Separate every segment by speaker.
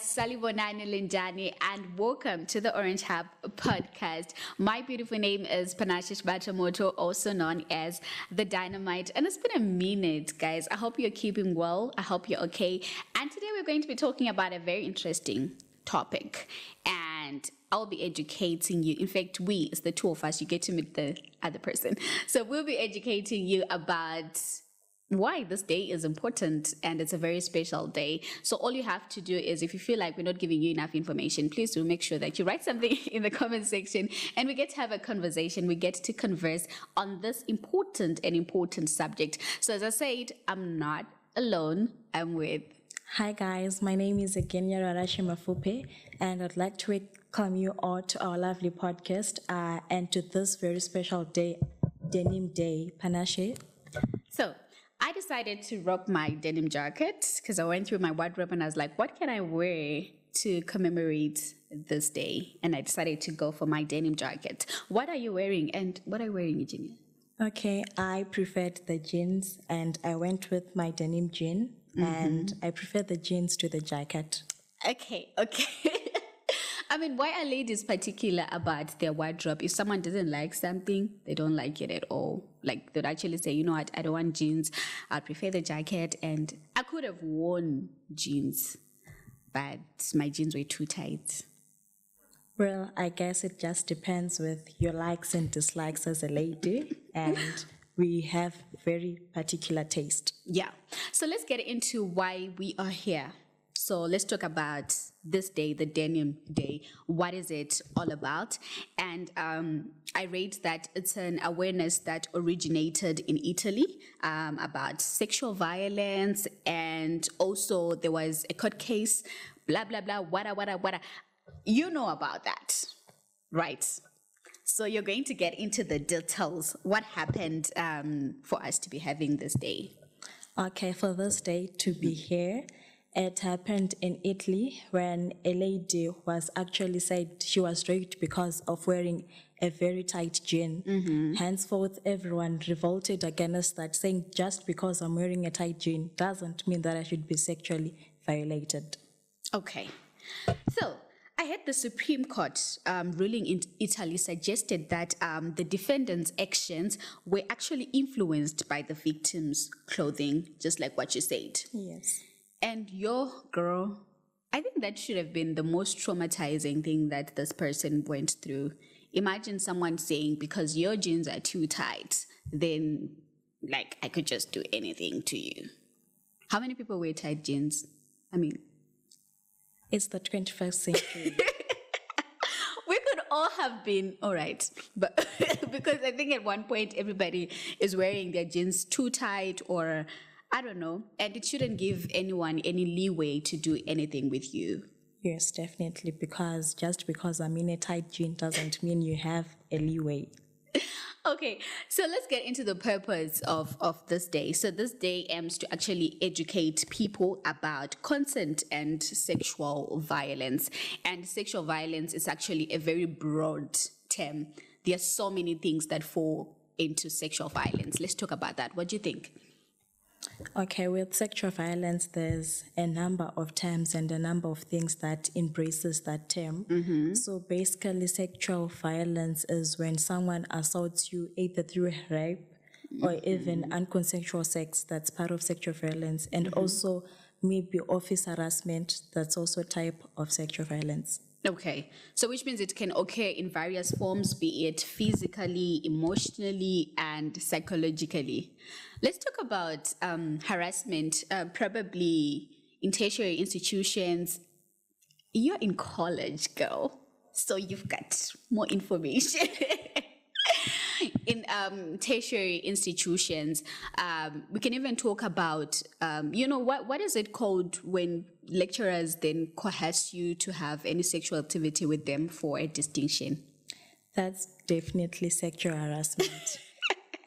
Speaker 1: Salibonani Linjani, and welcome to the Orange Hub podcast. My beautiful name is Panashish Bachamoto, also known as the Dynamite, and it's been a minute, guys. I hope you're keeping well. I hope you're okay. And today we're going to be talking about a very interesting topic, and I'll be educating you. In fact, it's the two of us. You get to meet the other person. So we'll be educating you about why this day is important, and it's a very special day. So all you have to do is, if you feel like we're not giving you enough information, please do make sure that you write something in the comment section, and we get to have a conversation. We get to converse on this important subject. So as I said, I'm not alone. I'm with...
Speaker 2: Hi guys, my name is Egenia Rarashi Mafupe, and I'd like to welcome you all to our lovely podcast and to this very special day, Denim Day, Panache.
Speaker 1: So I decided to rock my denim jacket because I went through my wardrobe and I was like, what can I wear to commemorate this day? And I decided to go for my denim jacket. What are you wearing, and what are you wearing, Eugenia?
Speaker 2: Okay, I preferred the jeans and I went with my denim jean, and I prefer the jeans to the jacket.
Speaker 1: Okay. I mean, why are ladies particular about their wardrobe? If someone doesn't like something, they don't like it at all. Like, they'd actually say, you know what, I don't want jeans. I prefer the jacket. And I could have worn jeans, but my jeans were too tight.
Speaker 2: Well, I guess it just depends with your likes and dislikes as a lady, and we have very particular taste.
Speaker 1: Yeah. So let's get into why we are here. So let's talk about this day, the Denim Day. What is it all about? And I read that it's an awareness that originated in Italy about sexual violence, and also there was a court case, blah, blah, blah, wada. You know about that, right? So you're going to get into the details. What happened for us to be having this day?
Speaker 2: Okay, for this day to be here, it happened in Italy when a lady was actually said she was raped because of wearing a very tight jean. Henceforth, everyone revolted against that, saying just because I'm wearing a tight jean doesn't mean that I should be sexually violated.
Speaker 1: Okay. So I heard the Supreme Court ruling in Italy suggested that the defendant's actions were actually influenced by the victim's clothing, just like what you said.
Speaker 2: Yes.
Speaker 1: And your girl, I think that should have been the most traumatizing thing that this person went through. Imagine someone saying, because your jeans are too tight, then like I could just do anything to you. How many people wear tight jeans? I mean,
Speaker 2: it's the 21st century.
Speaker 1: We could all have been all right, but because I think at one point everybody is wearing their jeans too tight, or I don't know, and it shouldn't give anyone any leeway to do anything with you.
Speaker 2: Yes, definitely, because just because I'm in a tight jean doesn't mean you have a leeway.
Speaker 1: Okay, so let's get into the purpose of this day. So this day aims to actually educate people about consent and sexual violence. And sexual violence is actually a very broad term. There are so many things that fall into sexual violence. Let's talk about that. What do you think?
Speaker 2: Okay, with sexual violence, there's a number of terms and a number of things that embraces that term. So basically, sexual violence is when someone assaults you either through rape or even unconsensual sex. That's part of sexual violence. And also maybe office harassment. That's also a type of sexual violence.
Speaker 1: Okay, so which means it can occur in various forms, be it physically, emotionally, and psychologically. Let's talk about harassment, probably in tertiary institutions. You're in college, girl, so you've got more information. In tertiary institutions, we can even talk about, what is it called when lecturers then coerce you to have any sexual activity with them for a distinction?
Speaker 2: That's definitely sexual harassment.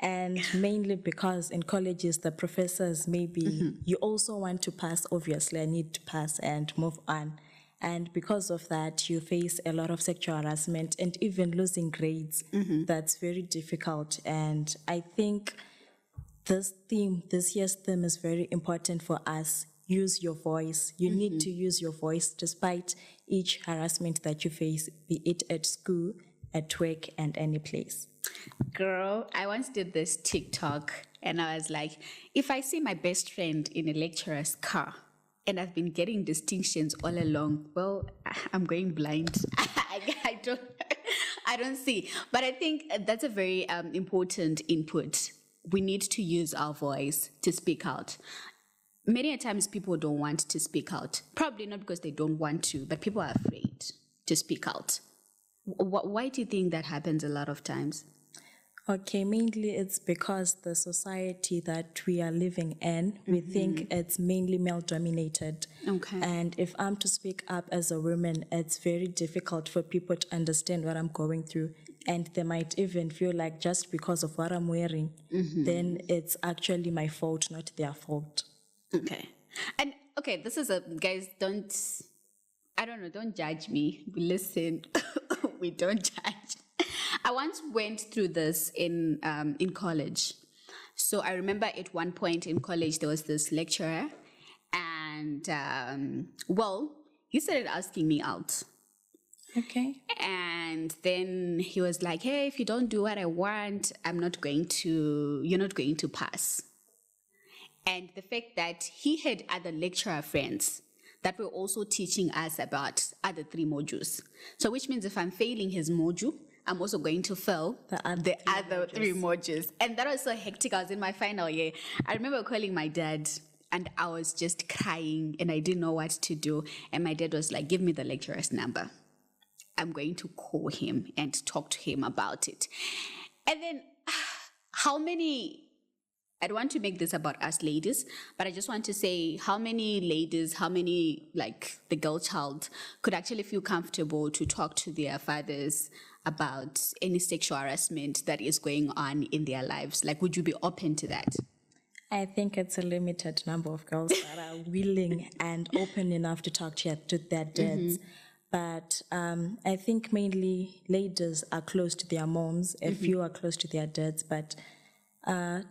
Speaker 2: And mainly because in colleges, the professors maybe, you also want to pass, obviously, I need to pass and move on. And because of that, you face a lot of sexual harassment and even losing grades. That's very difficult. And I think this year's theme is very important for us use your voice. You need to use your voice despite each harassment that you face, be it at school, at work, and any place.
Speaker 1: Girl, I once did this TikTok and I was like, if I see my best friend in a lecturer's car and I've been getting distinctions all along, well, I'm going blind. I don't I don't see. But I think that's a very important input. We need to use our voice to speak out. Many a times people don't want to speak out. Probably not because they don't want to, but people are afraid to speak out. Why do you think that happens a lot of times?
Speaker 2: Okay, mainly it's because the society that we are living in, we think it's mainly male dominated.
Speaker 1: Okay.
Speaker 2: And if I'm to speak up as a woman, it's very difficult for people to understand what I'm going through. And they might even feel like just because of what I'm wearing, then it's actually my fault, not their fault.
Speaker 1: Okay. And okay, this is guys, I don't know, don't judge me. Listen, we don't judge. I once went through this in college. So I remember at one point in college, there was this lecturer and, he started asking me out.
Speaker 2: Okay.
Speaker 1: And then he was like, hey, if you don't do what I want, you're not going to pass. And the fact that he had other lecturer friends that were also teaching us about other 3 modules. So which means if I'm failing his module, I'm also going to fail the other 3 modules. And that was so hectic. I was in my final year. I remember calling my dad and I was just crying and I didn't know what to do. And my dad was like, give me the lecturer's number. I'm going to call him and talk to him about it. And then I don't want to make this about us ladies, but I just want to say how many ladies, like the girl child could actually feel comfortable to talk to their fathers about any sexual harassment that is going on in their lives? Like, would you be open to that?
Speaker 2: I think it's a limited number of girls that are willing and open enough to talk to their dads. But I think mainly ladies are close to their moms, a few are close to their dads. But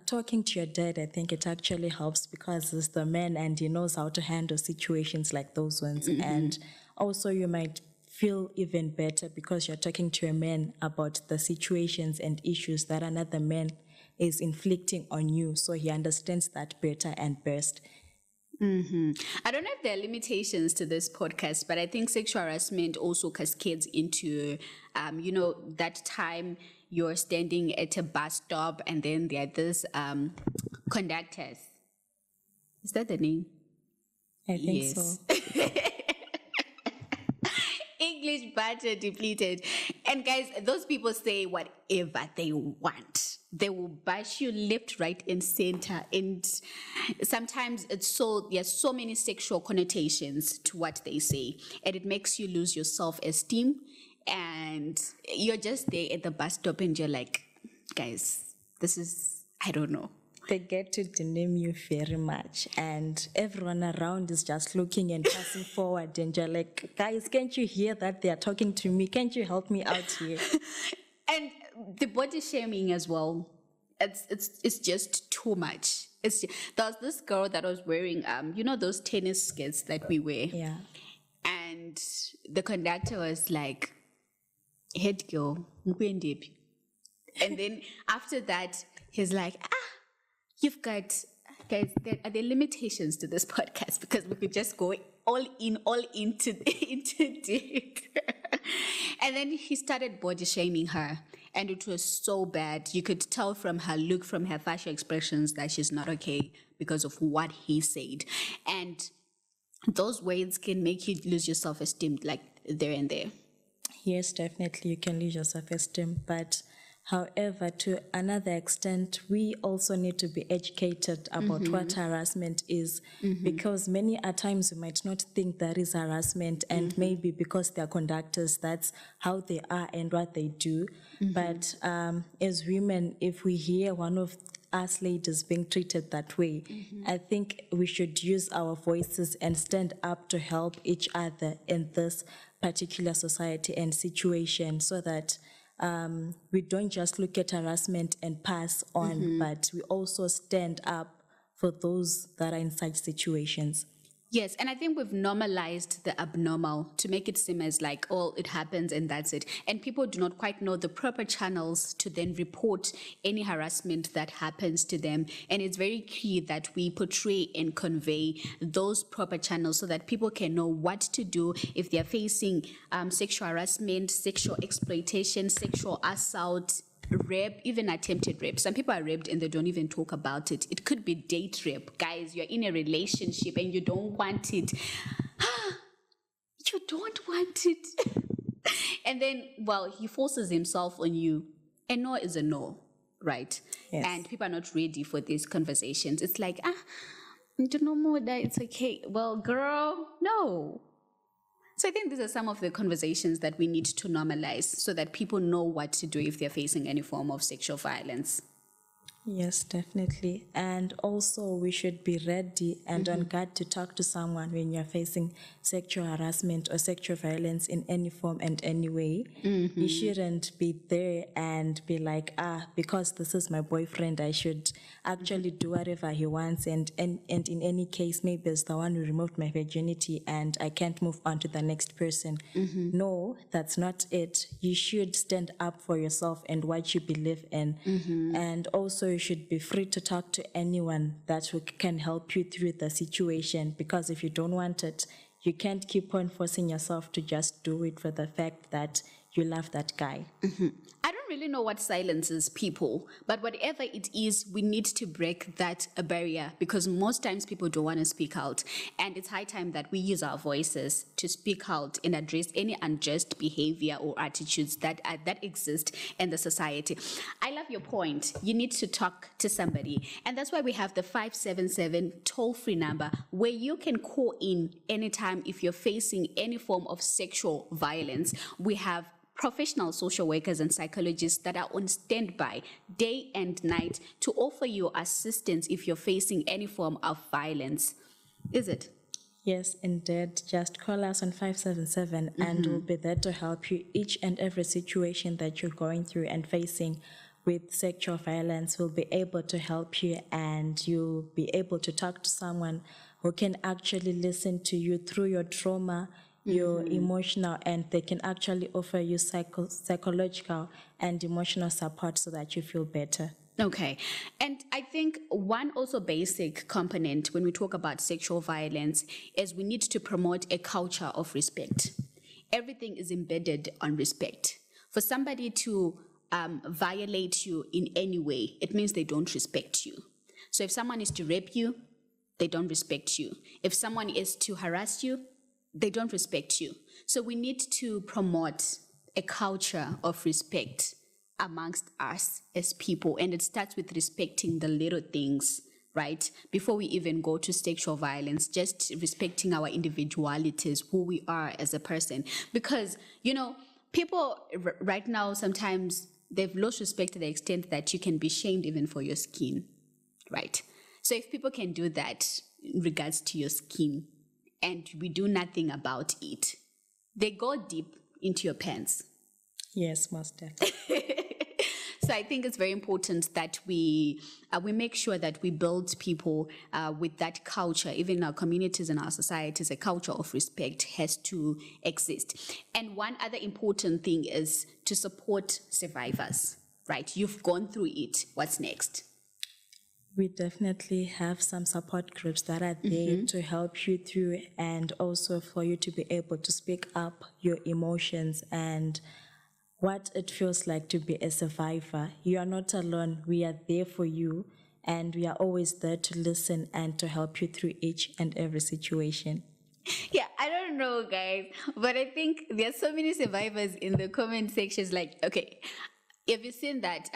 Speaker 2: talking to your dad, I think it actually helps because he's the man and he knows how to handle situations like those ones. And also you might feel even better because you're talking to a man about the situations and issues that another man is inflicting on you. So he understands that better and best.
Speaker 1: I don't know if there are limitations to this podcast, but I think sexual harassment also cascades into, that time you're standing at a bus stop and then there are these conductors. Is that the name?
Speaker 2: I think so.
Speaker 1: English butter depleted. And guys, those people say whatever they want. They will bash you left, right, and center. And sometimes there's so many sexual connotations to what they say. And it makes you lose your self-esteem. And you're just there at the bus stop and you're like, guys, this is, I don't know.
Speaker 2: They get to denim you very much, and everyone around is just looking and passing forward, and you're like, guys, can't you hear that they are talking to me? Can't you help me out here?
Speaker 1: And the body shaming as well. It's just too much. There was this girl that was wearing those tennis skirts that we wear.
Speaker 2: Yeah.
Speaker 1: And the conductor was like, head girl, mukwendepi. And then after that, he's like, you've got, guys, there are limitations to this podcast because we could just go all into dick. And then he started body shaming her. And it was so bad. You could tell from her look, from her facial expressions that she's not okay because of what he said. And those words can make you lose your self-esteem like there and there.
Speaker 2: Yes, definitely you can lose your self-esteem. But however, to another extent, we also need to be educated about what harassment is, because many a times we might not think that is harassment, and maybe because they're conductors, that's how they are and what they do. But as women, if we hear one of us ladies being treated that way, I think we should use our voices and stand up to help each other in this particular society and situation, so that we don't just look at harassment and pass on, but we also stand up for those that are in such situations.
Speaker 1: Yes, and I think we've normalized the abnormal to make it seem as like, oh, it happens and that's it. And people do not quite know the proper channels to then report any harassment that happens to them. And it's very key that we portray and convey those proper channels so that people can know what to do if they're facing sexual harassment, sexual exploitation, sexual assault, rape, even attempted rape. Some people are raped and they don't even talk about it. It could be date rape. Guys, you're in a relationship and you don't want it. You don't want it. And then, well, he forces himself on you. A no is a no, right?
Speaker 2: Yes.
Speaker 1: And people are not ready for these conversations. It's like, you know more that it's okay. Well, girl, no. So I think these are some of the conversations that we need to normalize so that people know what to do if they're facing any form of sexual violence.
Speaker 2: Yes, definitely. And also we should be ready and on guard to talk to someone when you're facing sexual harassment or sexual violence in any form and any way. You shouldn't be there and be like, because this is my boyfriend, I should actually do whatever he wants. And in any case, maybe it's the one who removed my virginity and I can't move on to the next person. No, that's not it. You should stand up for yourself and what you believe in. And also you should be free to talk to anyone that can help you through the situation, because if you don't want it, you can't keep on forcing yourself to just do it for the fact that you love that guy.
Speaker 1: I don't really know what silences people, but whatever it is, we need to break that barrier because most times people don't want to speak out. And it's high time that we use our voices to speak out and address any unjust behavior or attitudes that exist in the society. I love your point. You need to talk to somebody. And that's why we have the 577 toll-free number where you can call in anytime if you're facing any form of sexual violence. We have professional social workers and psychologists that are on standby day and night to offer you assistance if you're facing any form of violence. Is it?
Speaker 2: Yes, indeed. Just call us on 577 and we'll be there to help you each and every situation that you're going through and facing with sexual violence. We'll be able to help you and you'll be able to talk to someone who can actually listen to you through your trauma, your emotional, and they can actually offer you psychological and emotional support so that you feel better.
Speaker 1: Okay. And I think one also basic component when we talk about sexual violence is we need to promote a culture of respect. Everything is embedded on respect. For somebody to violate you in any way, it means they don't respect you. So if someone is to rape you, they don't respect you. If someone is to harass you, they don't respect you. So we need to promote a culture of respect amongst us as people. And it starts with respecting the little things, right? Before we even go to sexual violence, just respecting our individualities, who we are as a person. Because, you know, people right now, sometimes they've lost respect to the extent that you can be shamed even for your skin, right? So if people can do that in regards to your skin, and we do nothing about it, they go deep into your pants.
Speaker 2: Yes, most definitely.
Speaker 1: So I think it's very important that we make sure that we build people with that culture. Even in our communities and our societies, a culture of respect has to exist. And one other important thing is to support survivors, right? You've gone through it. What's next?
Speaker 2: We definitely have some support groups that are there to help you through and also for you to be able to speak up your emotions and what it feels like to be a survivor. You are not alone. We are there for you and we are always there to listen and to help you through each and every situation.
Speaker 1: Yeah, I don't know, guys, but I think there's so many survivors in the comment sections like, okay, have you seen that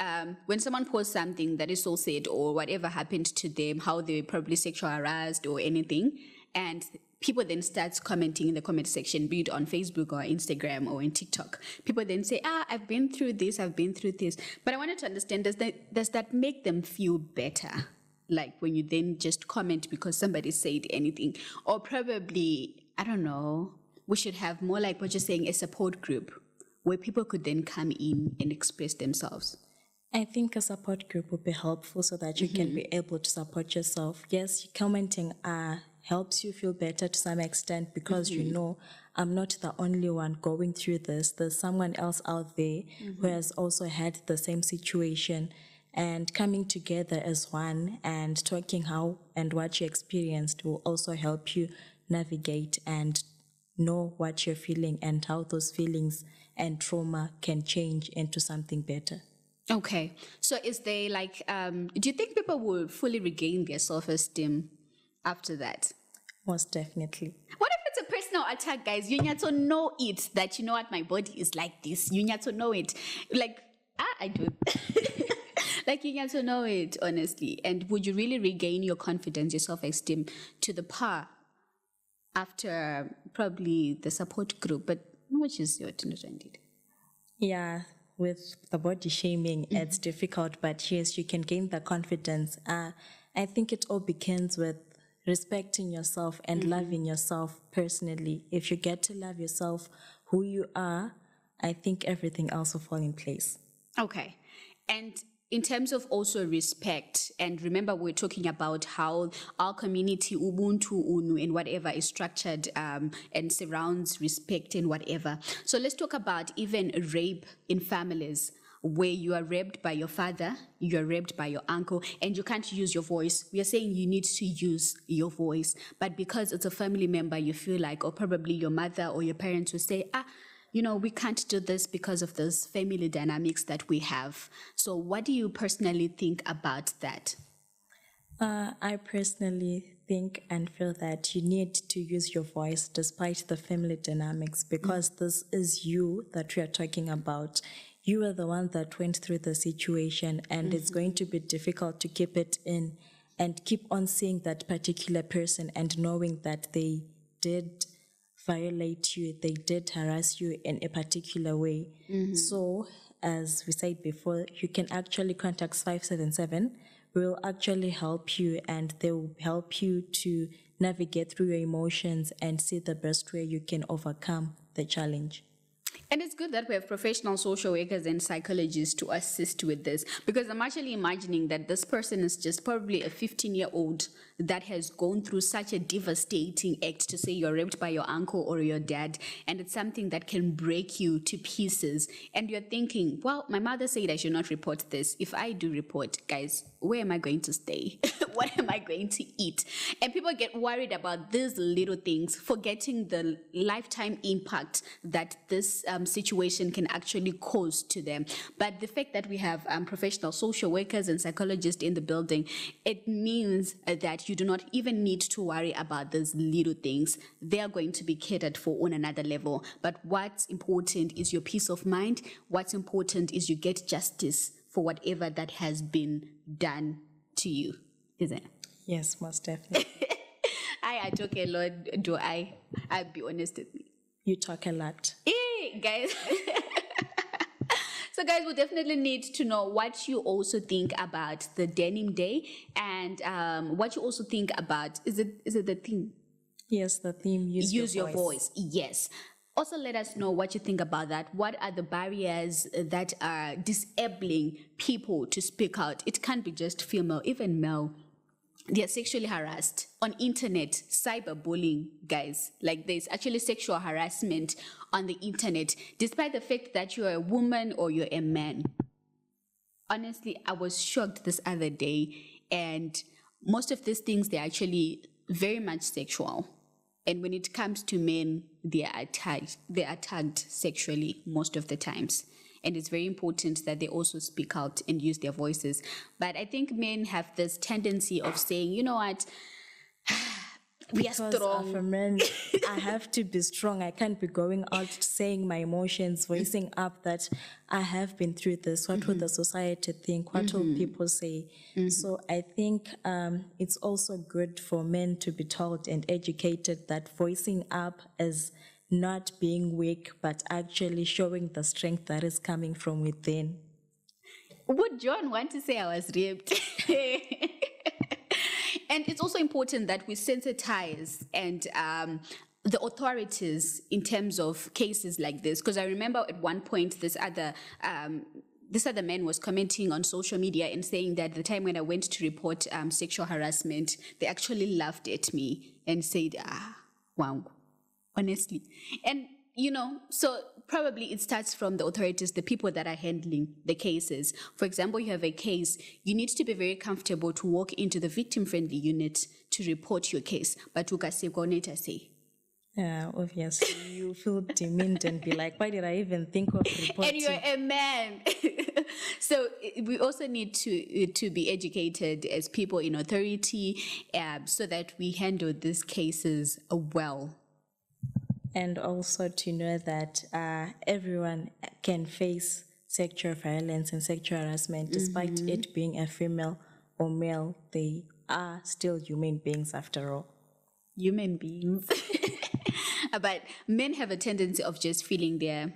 Speaker 1: when someone posts something that is so sad or whatever happened to them, how they were probably sexual harassed or anything, and people then start commenting in the comment section, be it on Facebook or Instagram or in TikTok. People then say, I've been through this, I've been through this. But I wanted to understand, does that make them feel better? Like when you then just comment because somebody said anything? Or probably, I don't know, we should have more like what you're saying, a support group where people could then come in and express themselves.
Speaker 2: I think a support group would be helpful so that you can be able to support yourself. Yes, commenting are helps you feel better to some extent because you know I'm not the only one going through this. There's someone else out there who has also had the same situation, and coming together as one and talking how and what you experienced will also help you navigate and know what you're feeling and how those feelings and trauma can change into something better.
Speaker 1: Okay. So is there like, do you think people will fully regain their self-esteem after that?
Speaker 2: Most definitely.
Speaker 1: What if it's a personal attack, guys? You need to know it, that you know what, my body is like this. You need to know it. Like, I do. Like, you need to know it, honestly. And would you really regain your confidence, your self-esteem to the par after probably the support group? But which is your indeed?
Speaker 2: Yeah, with the body shaming, it's difficult, but yes, you can gain the confidence. I think it all begins with respecting yourself and loving yourself personally. If you get to love yourself, who you are, I think everything else will fall in place.
Speaker 1: Okay. And in terms of also respect, and remember we're talking about how our community, Ubuntu, UNU, and whatever is structured and surrounds respect and whatever. So let's talk about even rape in families where you are raped by your father, you are raped by your uncle, and you can't use your voice. We are saying you need to use your voice, but because it's a family member, you feel like, or probably your mother or your parents will say, you know, we can't do this because of those family dynamics that we have. So what do you personally think about that?
Speaker 2: I personally think and feel that you need to use your voice despite the family dynamics, because this is you that we are talking about. You are the one that went through the situation, and it's going to be difficult to keep it in and keep on seeing that particular person and knowing that they did violate you, they did harass you in a particular way. So, as we said before, you can actually contact 577. We will actually help you, and they will help you to navigate through your emotions and see the best way you can overcome the challenge.
Speaker 1: And it's good that we have professional social workers and psychologists to assist with this, because I'm actually imagining that this person is just probably a 15-year-old that has gone through such a devastating act, to say you're raped by your uncle or your dad, and it's something that can break you to pieces. And you're thinking, well, my mother said I should not report this. If I do report, guys, where am I going to stay? What am I going to eat? And people get worried about these little things, forgetting the lifetime impact that this situation can actually cause to them. But the fact that we have professional social workers and psychologists in the building, it means that you do not even need to worry about those little things. They are going to be catered for on another level. But what's important is your peace of mind. What's important is you get justice for whatever that has been done to you, isn't it?
Speaker 2: Yes, most definitely.
Speaker 1: I talk a lot, do I? I'll be honest with me.
Speaker 2: You talk a lot.
Speaker 1: Hey, guys. So, guys, we definitely need to know what you also think about the Denim Day, and what you also think about, is it the theme?
Speaker 2: Yes, the theme, use
Speaker 1: your voice. Yes. Also, let us know what you think about that. What are the barriers that are disabling people to speak out? It can't be just female, even male. They are sexually harassed on internet, cyberbullying, guys. Like, there's actually sexual harassment on the internet, despite the fact that you're a woman or you're a man. Honestly, I was shocked this other day, and most of these things, they're actually very much sexual. And when it comes to men, they're attacked sexually most of the times. And it's very important that they also speak out and use their voices. But I think men have this tendency of saying, you know what, we are strong.
Speaker 2: For men, I have to be strong. I can't be going out saying my emotions, voicing up that I have been through this. What will the society think? What will people say? So I think it's also good for men to be told and educated that voicing up is not being weak, but actually showing the strength that is coming from within.
Speaker 1: Would John want to say I was raped? And it's also important that we sensitize and the authorities in terms of cases like this, because I remember at one point this this other man was commenting on social media and saying that the time when I went to report sexual harassment, they actually laughed at me and said, wow, honestly. And, so probably it starts from the authorities, the people that are handling the cases. For example, you have a case, you need to be very comfortable to walk into the victim-friendly unit to report your case. But say,
Speaker 2: yeah, obviously you feel demeaned and be like, why did I even think of reporting?
Speaker 1: and you're a man. So we also need to be educated as people in authority, so that we handle these cases well.
Speaker 2: And also to know that everyone can face sexual violence and sexual harassment, despite it being a female or male. They are still human beings after all.
Speaker 1: Human beings. But men have a tendency of just feeling they're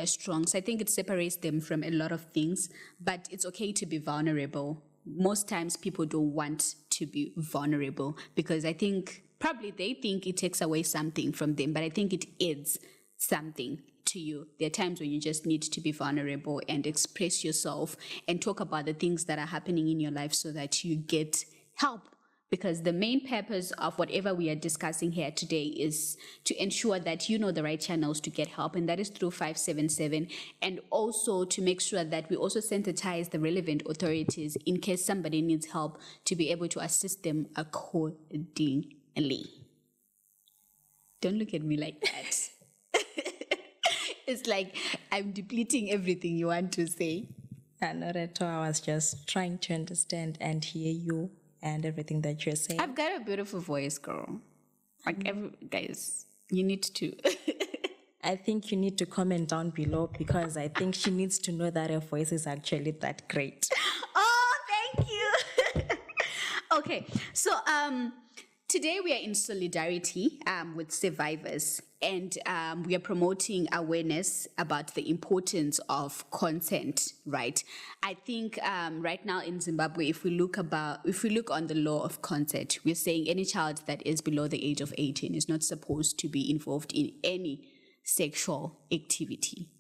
Speaker 1: strong. So I think it separates them from a lot of things, but it's okay to be vulnerable. Most times people don't want to be vulnerable because I think probably they think it takes away something from them, but I think it adds something to you. There are times when you just need to be vulnerable and express yourself and talk about the things that are happening in your life so that you get help. Because the main purpose of whatever we are discussing here today is to ensure that you know the right channels to get help, and that is through 577, and also to make sure that we also sensitize the relevant authorities in case somebody needs help to be able to assist them accordingly. Don't look at me like that. It's like I'm depleting everything you want to say.
Speaker 2: Not at all. I was just trying to understand and hear you and everything that you're saying.
Speaker 1: I've got a beautiful voice, girl. Like, guys, you need to.
Speaker 2: I think you need to comment down below because I think she needs to know that her voice is actually that great.
Speaker 1: Oh, thank you. Okay, so today we are in solidarity with survivors, and we are promoting awareness about the importance of consent, right? I think right now in Zimbabwe, if we look on the law of consent, we're saying any child that is below the age of 18 is not supposed to be involved in any sexual activity.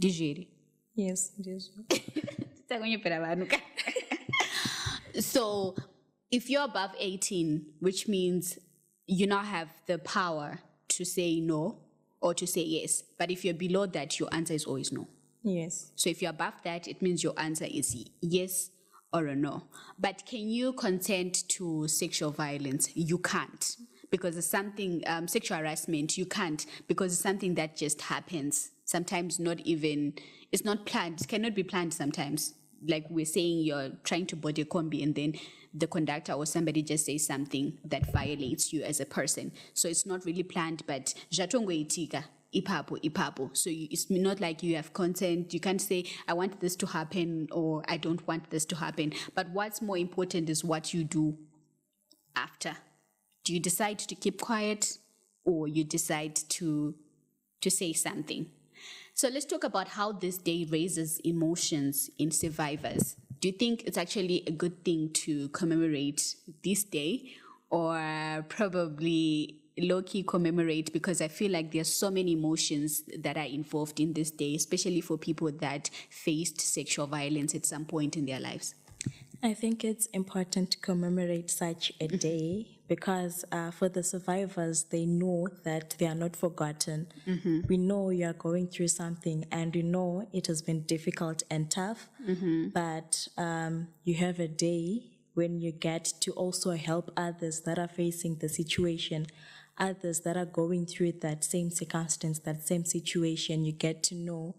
Speaker 1: Digere?
Speaker 2: Yes, it is.
Speaker 1: So if you're above 18, which means you now have the power to say no or to say yes. But if you're below that, your answer is always no.
Speaker 2: Yes.
Speaker 1: So if you're above that, it means your answer is yes or a no. But can you consent to sexual violence? You can't, because it's something, sexual harassment, you can't, because it's something that just happens. Sometimes it's not planned, it cannot be planned sometimes. Like we're saying, you're trying to board a combi and then the conductor or somebody just says something that violates you as a person. So it's not really planned, but ipapo. So it's not like you have consent. You can't say, I want this to happen or I don't want this to happen. But what's more important is what you do after. Do you decide to keep quiet or you decide to say something? So let's talk about how this day raises emotions in survivors. Do you think it's actually a good thing to commemorate this day, or probably low-key commemorate, because I feel like there's so many emotions that are involved in this day, especially for people that faced sexual violence at some point in their lives?
Speaker 2: I think it's important to commemorate such a day because for the survivors, they know that they are not forgotten. We know you are going through something and we know it has been difficult and tough, but you have a day when you get to also help others that are facing the situation, others that are going through that same circumstance, that same situation. You get to know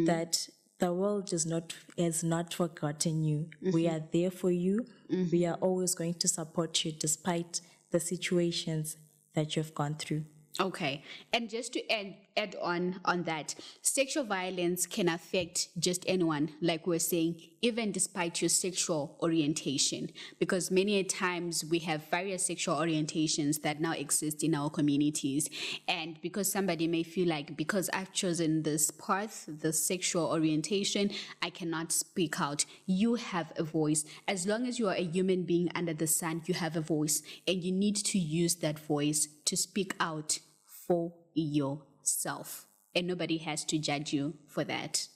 Speaker 2: that the world has not forgotten you. We are there for you. We are always going to support you despite the situations that you've gone through.
Speaker 1: Okay. And just to add on that, sexual violence can affect just anyone, like we're saying, even despite your sexual orientation, because many a times we have various sexual orientations that now exist in our communities. And because somebody may feel like, because I've chosen this path, the sexual orientation, I cannot speak out. You have a voice. As long as you are a human being under the sun, you have a voice, and you need to use that voice to speak out for yourself, and nobody has to judge you for that.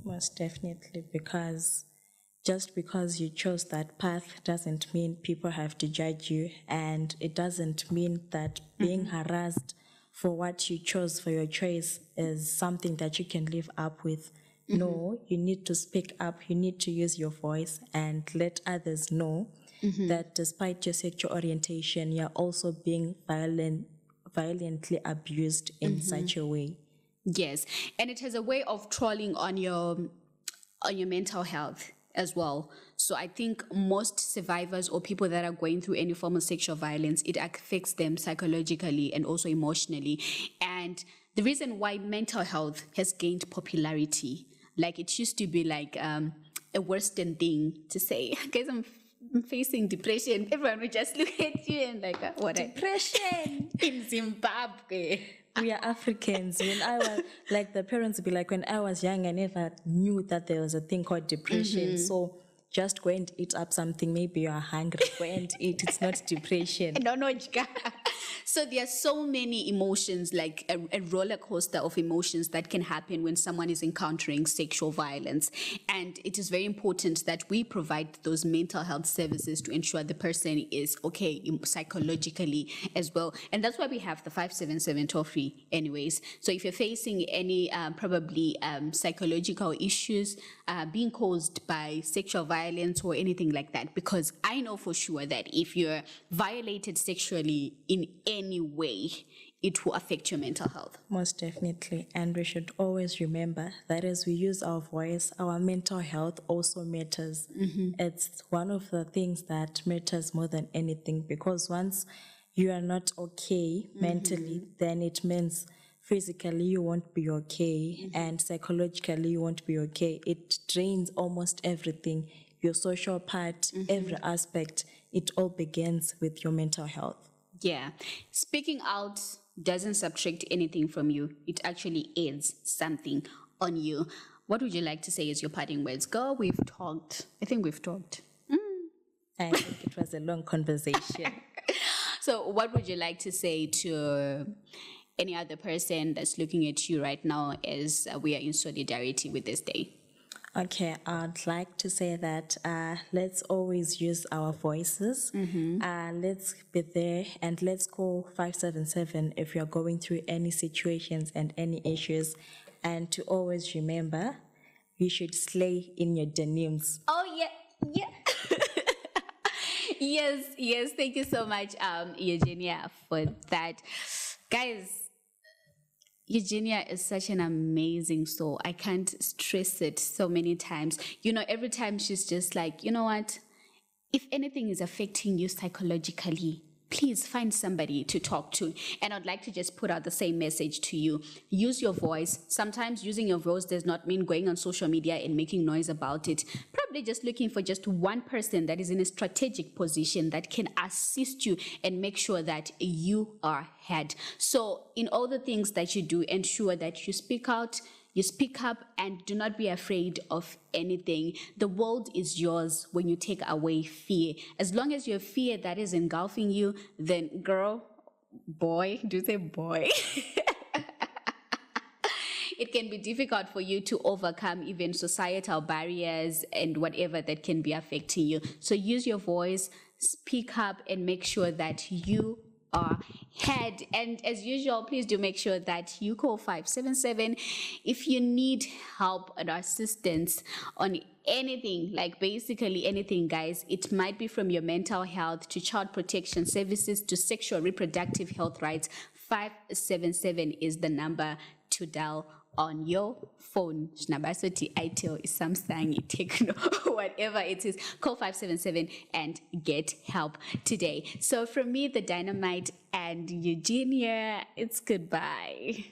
Speaker 2: Most definitely, because just because you chose that path doesn't mean people have to judge you, and it doesn't mean that being harassed for what you chose for your choice is something that you can live up with. No, you need to speak up, you need to use your voice and let others know that despite your sexual orientation, you're also being violently abused in such a way.
Speaker 1: Yes, and it has a way of trolling on your mental health as well. So I think most survivors or people that are going through any form of sexual violence, it affects them psychologically and also emotionally. And the reason why mental health has gained popularity, like it used to be like a Western thing to say, guys, I'm facing depression. Everyone would just look at you and like, what?
Speaker 2: Depression
Speaker 1: In Zimbabwe.
Speaker 2: We are Africans. When I was like, the parents would be like, when I was young, I never knew that there was a thing called depression. So just go and eat up something. Maybe you are hungry. Go and eat. It's not depression.
Speaker 1: No, no, Jika. So there are so many emotions, like a roller coaster of emotions that can happen when someone is encountering sexual violence. And it is very important that we provide those mental health services to ensure the person is okay psychologically as well. And that's why we have the 577 toll free anyways. So if you're facing any probably psychological issues being caused by sexual violence or anything like that, because I know for sure that if you're violated sexually in any way, it will affect your mental health.
Speaker 2: Most definitely. And we should always remember that as we use our voice, our mental health also matters. It's one of the things that matters more than anything, because once you are not okay mentally, then it means physically you won't be okay, and psychologically you won't be okay. It drains almost everything, your social part, every aspect. It all begins with your mental health.
Speaker 1: Yeah. Speaking out doesn't subtract anything from you. It actually adds something on you. What would you like to say as your parting words? Girl, we've talked. I think we've talked.
Speaker 2: I think it was a long conversation.
Speaker 1: So what would you like to say to any other person that's looking at you right now as we are in solidarity with this day?
Speaker 2: Okay, I'd like to say that let's always use our voices. Let's be there, and let's call 577 if you're going through any situations and any issues. And to always remember, you should slay in your denims.
Speaker 1: Oh, yeah. Yes. Thank you so much, Eugenia, for that. Guys, Eugenia is such an amazing soul. I can't stress it so many times. You know, every time she's just like, you know what? If anything is affecting you psychologically, please find somebody to talk to. And I'd like to just put out the same message to you. Use your voice. Sometimes using your voice does not mean going on social media and making noise about it. Probably just looking for just one person that is in a strategic position that can assist you and make sure that you are heard. So in all the things that you do, ensure that you speak out, you speak up, and do not be afraid of anything. The world is yours when you take away fear. As long as you have fear that is engulfing you, then girl, boy, do you say boy? It can be difficult for you to overcome even societal barriers and whatever that can be affecting you. So use your voice, speak up, and make sure that you are heard. And as usual, please do make sure that you call 577 if you need help and assistance on anything, like basically anything, guys. It might be from your mental health to child protection services to sexual reproductive health rights. 577 is the number to dial on your phone. Shnabasoti, Itel, Samsung, Techno, whatever it is. Call 577 and get help today. So from me, the Dynamite, and Eugenia, it's goodbye.